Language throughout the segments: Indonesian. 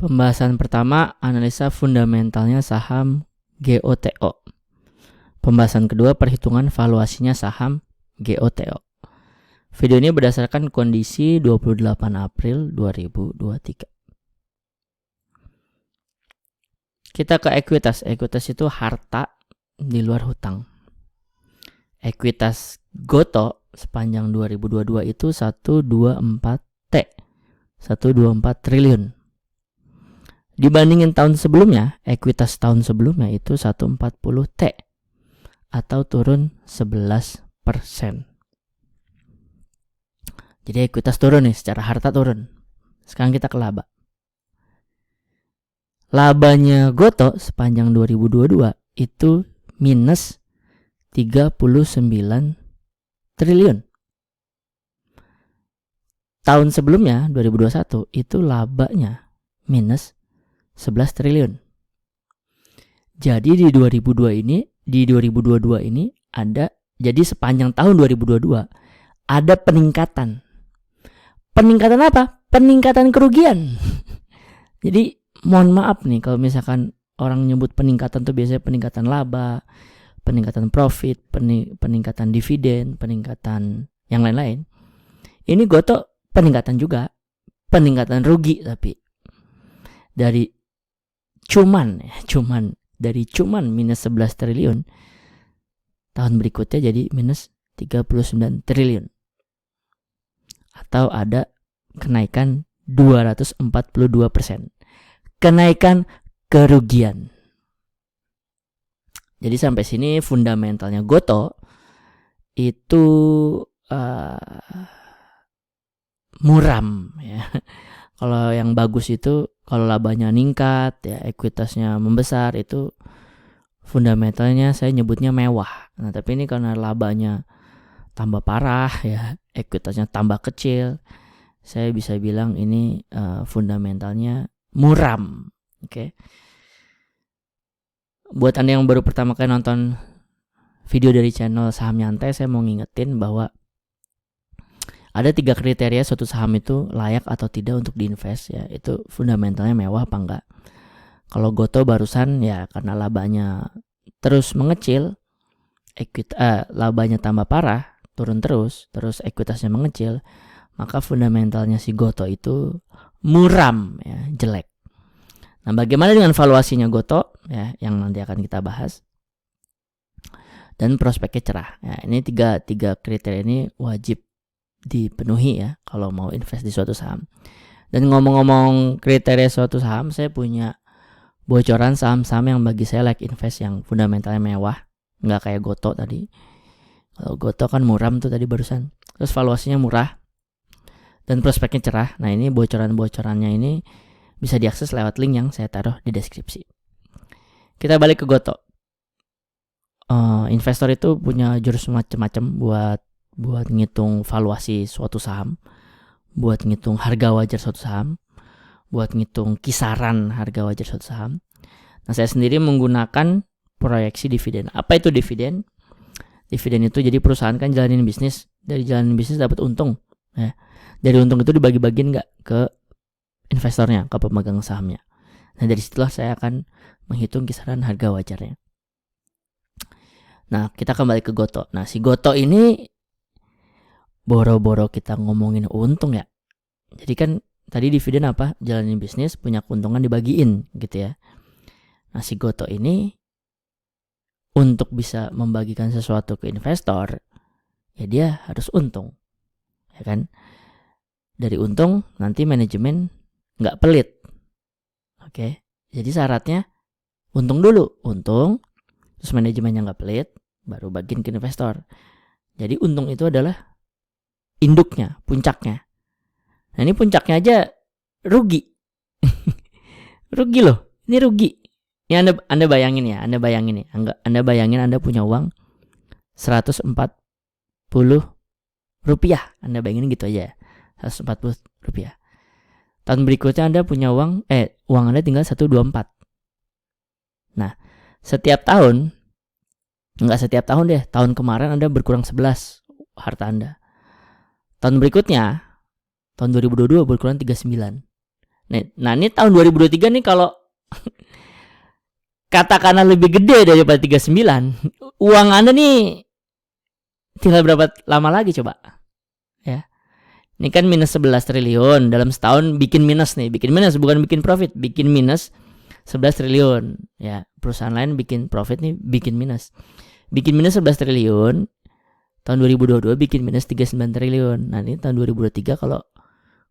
Pembahasan pertama, analisa fundamentalnya saham GOTO. Pembahasan kedua, perhitungan valuasinya saham GOTO. Video ini berdasarkan kondisi 28 April 2023. Kita ke ekuitas. Ekuitas itu harta di luar hutang. Ekuitas GOTO sepanjang 2022 itu 124T. 124 triliun. Dibandingin tahun sebelumnya, ekuitas tahun sebelumnya itu 140T atau turun 11%. Jadi ekuitas turun nih, secara harta turun. Sekarang kita ke laba. Labanya GOTO sepanjang 2022 itu minus 39 triliun. Tahun sebelumnya 2021 itu labanya minus 11 triliun. Jadi di 2022 ini ada, jadi sepanjang tahun 2022 ada peningkatan. Peningkatan apa? Peningkatan kerugian. Jadi mohon maaf nih kalau misalkan orang nyebut peningkatan tuh biasanya peningkatan laba, peningkatan profit, peningkatan dividen, peningkatan yang lain-lain. Ini GOTO peningkatan juga, peningkatan rugi, tapi dari cuman minus 11 triliun tahun berikutnya jadi minus 39 triliun atau ada kenaikan 242%, kenaikan kerugian. Jadi sampai sini fundamentalnya GOTO itu muram ya. Kalau yang bagus itu kalau labanya ningkat ya, ekuitasnya membesar, itu fundamentalnya saya nyebutnya mewah. Nah, tapi ini karena labanya tambah parah ya, ekuitasnya tambah kecil, saya bisa bilang ini fundamentalnya muram. Oke. Buat Anda yang baru pertama kali nonton video dari channel Saham Nyantai, saya mau ngingetin bahwa ada 3 kriteria suatu saham itu layak atau tidak untuk diinvest ya. Itu fundamentalnya mewah apa enggak. Kalau GOTO barusan ya karena labanya terus mengecil, labanya tambah parah, turun terus ekuitasnya mengecil, maka fundamentalnya si GOTO itu muram ya, jelek. Nah, bagaimana dengan valuasinya GOTO ya, yang nanti akan kita bahas. Dan prospeknya cerah. Ya, ini tiga kriteria ini wajib dipenuhi ya kalau mau invest di suatu saham. Dan ngomong-ngomong kriteria suatu saham, saya punya bocoran saham-saham yang bagi saya like invest yang fundamentalnya mewah, nggak kayak GOTO tadi. Kalau GOTO kan muram tuh tadi barusan. Terus valuasinya murah dan prospeknya cerah. Nah, ini bocoran-bocorannya ini bisa diakses lewat link yang saya taruh di deskripsi. Kita balik ke GOTO. Investor itu punya jurus macam-macam buat ngitung valuasi suatu saham, buat ngitung harga wajar suatu saham, buat ngitung kisaran harga wajar suatu saham. Nah, saya sendiri menggunakan proyeksi dividen. Apa itu dividen? Dividen itu jadi perusahaan kan jalanin bisnis, dari jalanin bisnis dapat untung. Ya. Dari untung itu dibagi-bagiin nggak ke investornya, ke pemegang sahamnya. Nah, dari situlah saya akan menghitung kisaran harga wajarnya. Nah, kita kembali ke GOTO. Nah, si GOTO ini boro-boro kita ngomongin untung ya. Jadi kan tadi dividen apa? Jalanin bisnis, punya keuntungan dibagiin gitu ya. Nah, si GOTO ini untuk bisa membagikan sesuatu ke investor, ya dia harus untung. Ya kan? Dari untung nanti manajemen nggak pelit. Oke. Jadi syaratnya untung dulu, untung, terus manajemennya nggak pelit, baru bagiin ke investor. Jadi untung itu adalah induknya, puncaknya. Nah, ini puncaknya aja rugi. Rugi loh. Ini rugi. Ini Anda bayangin ya, Anda bayangin Anda punya uang 140 rupiah. Anda bayangin gitu aja ya. 140 rupiah. Tahun berikutnya Anda punya uang Anda tinggal 124. Nah, setiap tahun, enggak setiap tahun deh, tahun kemarin Anda berkurang 11 harta Anda. Tahun berikutnya, tahun 2022 berkurang 39. Nah ini tahun 2023 nih kalau katakanlah lebih gede daripada 39, uang Anda nih tinggal berapa lama lagi coba? Ya. Ini kan minus 11 triliun dalam setahun, bikin minus bukan bikin profit, bikin minus 11 triliun. Ya, perusahaan lain bikin profit nih, bikin minus 11 triliun. Tahun 2022 bikin minus 39 triliun. Nah, ini tahun 2023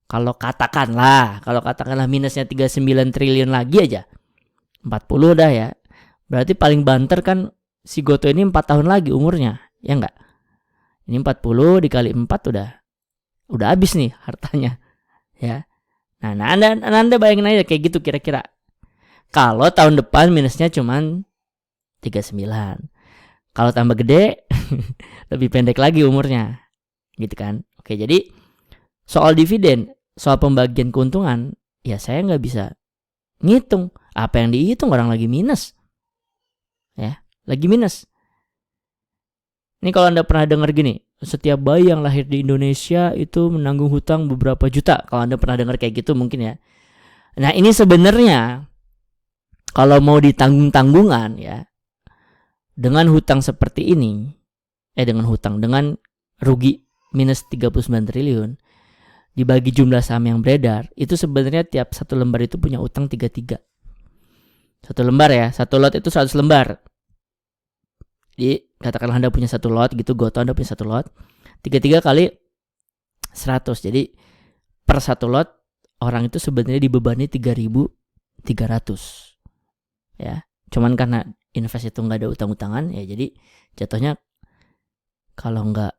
kalau katakanlah minusnya 39 triliun lagi aja, 40 dah ya. Berarti paling banter kan si Gotoh ini 4 tahun lagi umurnya, ya enggak? Ini 40 dikali 4 udah habis nih hartanya, ya. Nah, Anda bayangin aja kayak gitu kira-kira. Kalau tahun depan minusnya cuman 39. Kalau tambah gede lebih pendek lagi umurnya. Gitu kan. Oke, jadi soal dividen, soal pembagian keuntungan, ya saya nggak bisa ngitung. Apa yang dihitung orang lagi minus. Ya, lagi minus. Ini kalau Anda pernah dengar gini, setiap bayi yang lahir di Indonesia itu menanggung hutang beberapa juta. Kalau Anda pernah dengar kayak gitu mungkin ya. Nah, ini sebenarnya kalau mau ditanggung-tanggungan ya, dengan hutang seperti ini, dengan rugi minus 39 triliun, dibagi jumlah saham yang beredar, itu sebenarnya tiap satu lembar itu punya utang 33. Satu lembar ya, satu lot itu 100 lembar. Jadi katakanlah Anda punya satu lot gitu, Gotoh Anda punya satu lot, 33 kali 100. Jadi per satu lot orang itu sebenarnya dibebani 3.300. Ya, cuman karena invest itu nggak ada utang-utangan ya, jadi jatuhnya kalau nggak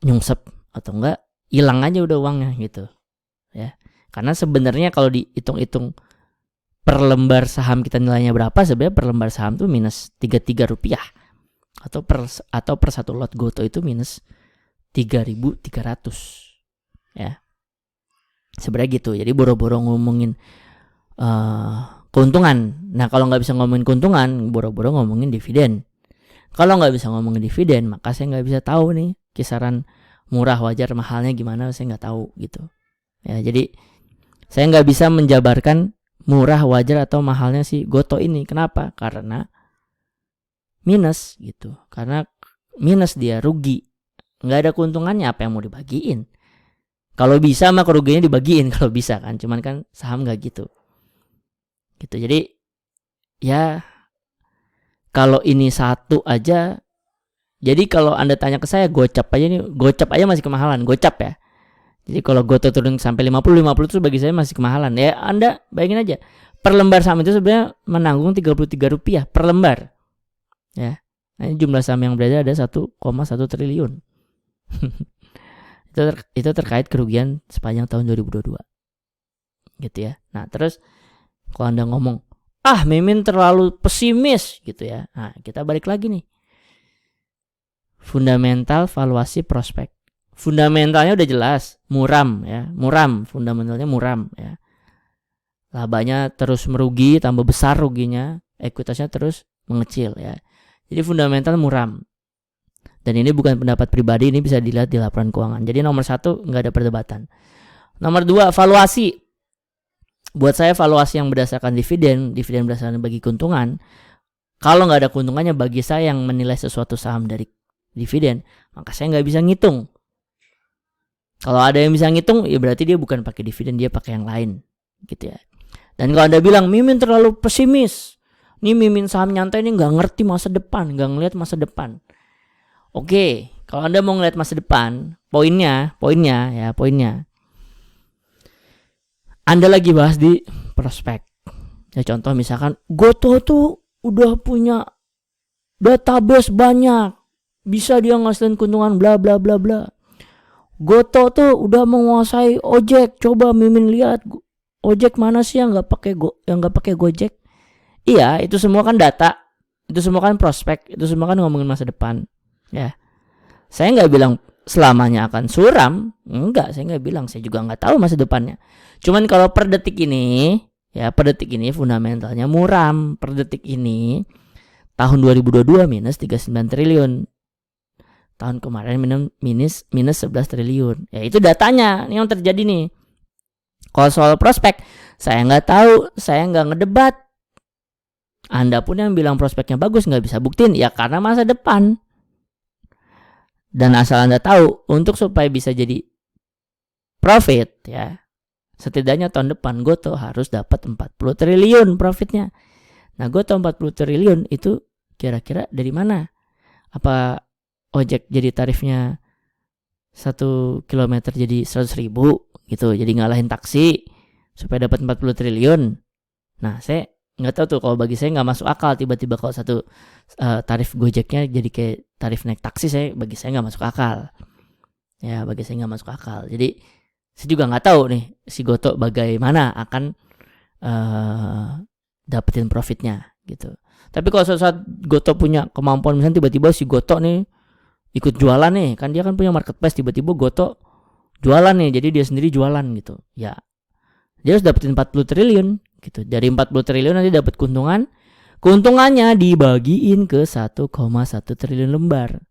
nyungsep atau nggak hilang aja udah uangnya gitu ya. Karena sebenarnya kalau dihitung-hitung per lembar saham kita nilainya berapa, sebenarnya per lembar saham tuh minus 33 rupiah, atau per satu lot Gotoh itu minus 3.300 ya. Sebenarnya gitu. Jadi boro-boro ngomongin keuntungan. Nah, kalau nggak bisa ngomongin keuntungan, boro-boro ngomongin dividen. Kalau nggak bisa ngomongin dividen, maka saya nggak bisa tahu nih kisaran murah, wajar, mahalnya gimana, saya nggak tahu gitu. Ya, jadi saya nggak bisa menjabarkan murah, wajar atau mahalnya si Gotoh ini. Kenapa? Karena minus gitu. Karena minus, dia rugi. Nggak ada keuntungannya, apa yang mau dibagiin? Kalau bisa mah kerugiannya dibagiin kalau bisa kan. Cuman kan saham nggak gitu. Gitu. Jadi ya kalau ini satu aja, jadi kalau Anda tanya ke saya gocap aja masih kemahalan, gocap ya. Jadi kalau Gotoh turun sampai 50 itu bagi saya masih kemahalan. Ya Anda bayangin aja, per lembar saham itu sebenarnya menanggung 33 rupiah per lembar. Ya. Nah, jumlah saham yang beredar ada 1,1 triliun. Itu terkait kerugian sepanjang tahun 2022. Gitu ya. Nah, terus kalau Anda ngomong, Mimin terlalu pesimis gitu ya. Nah, kita balik lagi nih. Fundamental, valuasi, prospek. Fundamentalnya udah jelas, muram ya. Fundamentalnya muram ya. Labanya terus merugi, tambah besar ruginya, ekuitasnya terus mengecil ya. Jadi fundamental muram. Dan ini bukan pendapat pribadi, ini bisa dilihat di laporan keuangan. Jadi nomor 1 nggak ada perdebatan. Nomor 2, valuasi. Buat saya valuasi yang berdasarkan dividen berdasarkan bagi keuntungan. Kalau nggak ada keuntungannya, bagi saya yang menilai sesuatu saham dari dividen, maka saya nggak bisa ngitung. Kalau ada yang bisa ngitung, ya berarti dia bukan pakai dividen, dia pakai yang lain, gitu ya. Dan kalau Anda bilang Mimin terlalu pesimis, nih Mimin saham nyantai ini nggak ngerti masa depan, nggak ngelihat masa depan. Oke, kalau Anda mau ngelihat masa depan, poinnya. Anda lagi bahas di prospek. Ya contoh misalkan Gotoh tuh udah punya database banyak, bisa dia ngasilin keuntungan bla bla bla bla. Gotoh tuh udah menguasai ojek. Coba Mimin lihat ojek mana sih yang nggak pakai Gojek? Iya, itu semua kan data, itu semua kan prospek, itu semua kan ngomongin masa depan. Ya, saya nggak bilang selamanya akan suram, enggak, saya nggak bilang, saya juga nggak tahu masa depannya. Cuman kalau per detik ini fundamentalnya muram. Per detik ini tahun 2022 minus 39 triliun. Tahun kemarin minus 11 triliun. Ya itu datanya, ini yang terjadi nih. Kalau soal prospek, saya nggak tahu, saya nggak ngedebat. Anda pun yang bilang prospeknya bagus nggak bisa buktiin, ya karena masa depan. Dan asal Anda tahu, untuk supaya bisa jadi profit ya, setidaknya tahun depan Goto harus dapat 40 triliun profitnya. Nah, Goto 40 triliun itu kira-kira dari mana? Apa ojek jadi tarifnya 1 kilometer jadi 100.000 gitu, jadi ngalahin taksi supaya dapat 40 triliun. Nah, saya nggak tahu tuh, kalau bagi saya nggak masuk akal tiba-tiba kalau satu tarif Gojeknya jadi kayak tarif naik taksi, bagi saya nggak masuk akal. Ya, bagi saya nggak masuk akal. Jadi saya juga nggak tahu nih si Goto bagaimana akan dapetin profitnya gitu. Tapi kalau suatu saat Goto punya kemampuan, misalnya tiba-tiba si Goto nih ikut jualan nih, kan dia kan punya marketplace, tiba-tiba Goto jualan nih, jadi dia sendiri jualan gitu. Ya, dia harus dapetin 40 triliun gitu. Dari 40 triliun nanti dapat keuntungan. Keuntungannya dibagiin ke 1,1 triliun lembar.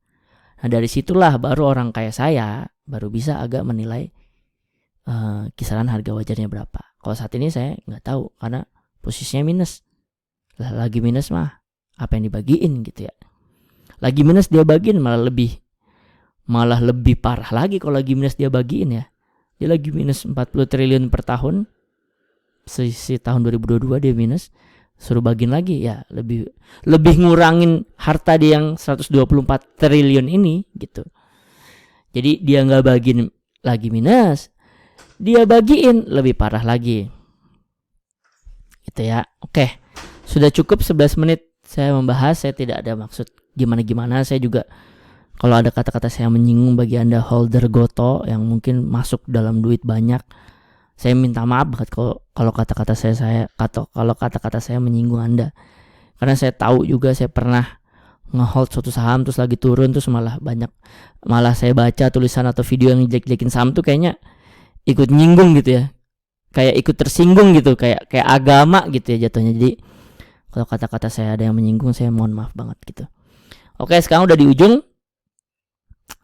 Nah, dari situlah baru orang kayak saya baru bisa agak menilai kisaran harga wajarnya berapa. Kalau saat ini saya nggak tahu karena posisinya minus. Lah, lagi minus mah apa yang dibagiin gitu ya. Lagi minus dia bagiin malah lebih parah lagi kalau lagi minus dia bagiin ya. Dia lagi minus 40 triliun per tahun. Sisi tahun 2022 dia minus, suruh bagiin lagi ya, lebih ngurangin harta dia yang 124 triliun ini gitu. Jadi dia nggak bagiin lagi minus, dia bagiin lebih parah lagi gitu ya. Oke, sudah cukup 11 menit saya membahas. Saya tidak ada maksud gimana-gimana. Saya juga kalau ada kata-kata saya menyinggung bagi Anda holder Goto yang mungkin masuk dalam duit banyak, saya minta maaf banget kalau kata-kata saya menyinggung Anda. Karena saya tahu juga, saya pernah ngehold suatu saham terus lagi turun, terus malah saya baca tulisan atau video yang jelek-jelekin saham tuh kayaknya ikut nyinggung gitu ya. Kayak ikut tersinggung gitu, kayak agama gitu ya jatuhnya. Jadi kalau kata-kata saya ada yang menyinggung, saya mohon maaf banget gitu. Oke, sekarang udah di ujung.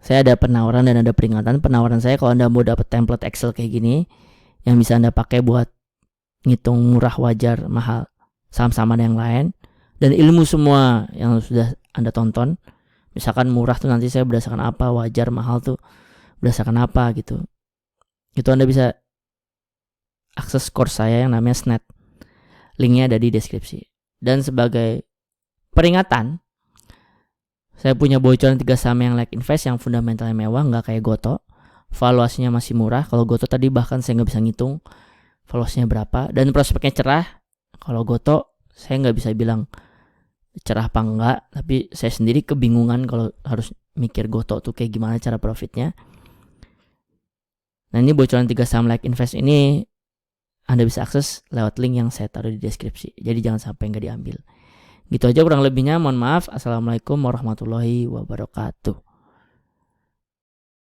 Saya ada penawaran dan ada peringatan. Penawaran saya, kalau Anda mau dapat template Excel kayak gini yang bisa Anda pakai buat ngitung murah, wajar, mahal, saham-saham yang lain, dan ilmu semua yang sudah Anda tonton. Misalkan murah tuh nanti saya berdasarkan apa, wajar, mahal tuh berdasarkan apa gitu. Itu Anda bisa akses course saya yang namanya SNET. Linknya ada di deskripsi. Dan sebagai peringatan, saya punya bocoran 3 saham yang like invest yang fundamentalnya mewah, nggak kayak Goto. Valuasinya masih murah. Kalau Goto tadi bahkan saya nggak bisa ngitung valuasinya berapa, dan prospeknya cerah. Kalau Goto saya nggak bisa bilang cerah apa enggak, tapi saya sendiri kebingungan kalau harus mikir Goto tuh kayak gimana cara profitnya. Nah, ini bocoran 3 saham like invest ini Anda bisa akses lewat link yang saya taruh di deskripsi. Jadi jangan sampai nggak diambil. Gitu aja kurang lebihnya, mohon maaf. Assalamualaikum warahmatullahi wabarakatuh.